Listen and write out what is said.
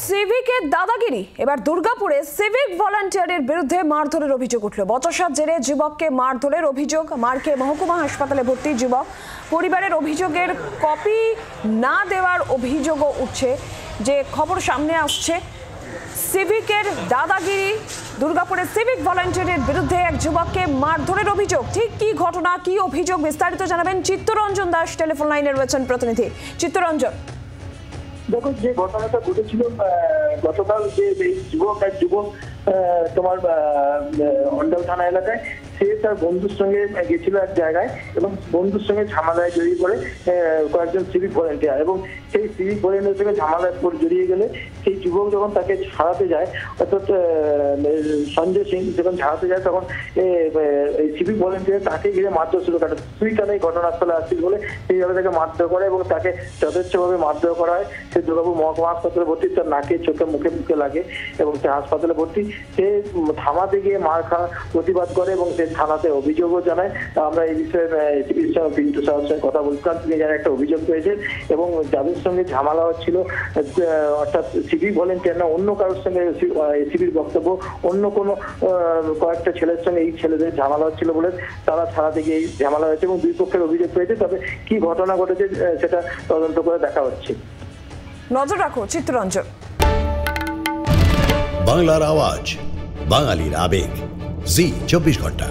সিভিকের দাদাগিরি। এবার দুর্গাপুরে সিভিক ভলান্টিয়ারের বিরুদ্ধে মারধরের অভিযোগ উঠল। বচসার জেরে যুবককে মারধরের অভিযোগ। মারকে মহকুমা হাসপাতালে ভর্তি যুবক। পরিবারের অভিযোগের কপি না দেওয়ার অভিযোগও উঠছে। যে খবর সামনে আসছে, সিভিকের দাদাগিরি। দুর্গাপুরে সিভিক ভলান্টিয়ারের বিরুদ্ধে এক যুবককে মারধরের অভিযোগ। ঠিক কি ঘটনা, কি অভিযোগ, বিস্তারিত জানাবেন চিত্তরঞ্জন দাস, টেলিফোন লাইনে রয়েছেন প্রতিনিধি। চিত্তরঞ্জন, দেখো, যে ঘটনাটা ঘটেছিল গতকাল, যে এক যুবক তোমার অন্ডাল থানা এলাকায়, সে তার বন্ধুর সঙ্গে গেছিল এক জায়গায় এবং বন্ধুর সঙ্গে ঝামেলায় জড়িয়ে পড়ে কয়েকজন সিভিক ভলেন্টিয়ার, এবং সেই সিভিক ভলেন্টিয়ার সঙ্গে ঝামেলায় জড়িয়ে গেলে সেই যুবক যখন তাকে ছাড়াতে যায়, অর্থাৎ সঞ্জয় সিং যখন ছাড়াতে যায়, তখন এই সিভিক ভলেন্টিয়ার তাকে ঘিরে মারধর শুরু করে। তুই কেন এই ঘটনাস্থলে আসছিস বলে সেইভাবে তাকে মারধর করে এবং তাকে যথেচ্ছভাবে মারধর করা হয়। সে দুর্গাপুর মহকুমা হাসপাতালে ভর্তি, তার নাকে চোখে মুখে লাগে এবং সে হাসপাতালে ভর্তি। সে থামাতে গিয়ে মার খাওয়া প্রতিবাদ করে এবং সে থানাতে অভিযোগও জানায়। আমরা এই বিষয়ে পিন্টু সাহেবের সঙ্গে কথা বলছিলাম, তিনি যারা একটা অভিযোগ পেয়েছেন এবং যাদের সঙ্গে ঝামেলা হচ্ছিল, অর্থাৎ সিভিক ভলেন্টিয়ার না, অন্য কারোর সঙ্গে সিভির বক্তব্য, অন্য কোনো কয়েকটা ছেলের সঙ্গে এই ছেলেদের ঝামেলা হচ্ছিল বলে তারা থানাতে গিয়ে এই ঝামেলা হয়েছে এবং দুই পক্ষের অভিযোগ পেয়েছে। তবে কি ঘটনা ঘটেছে সেটা তদন্ত করে দেখা হচ্ছে। নজর রাখো চিত্তরঞ্জন। বাংলার আওয়াজ, বাঙালির আবেগ, জি 24 ঘন্টা।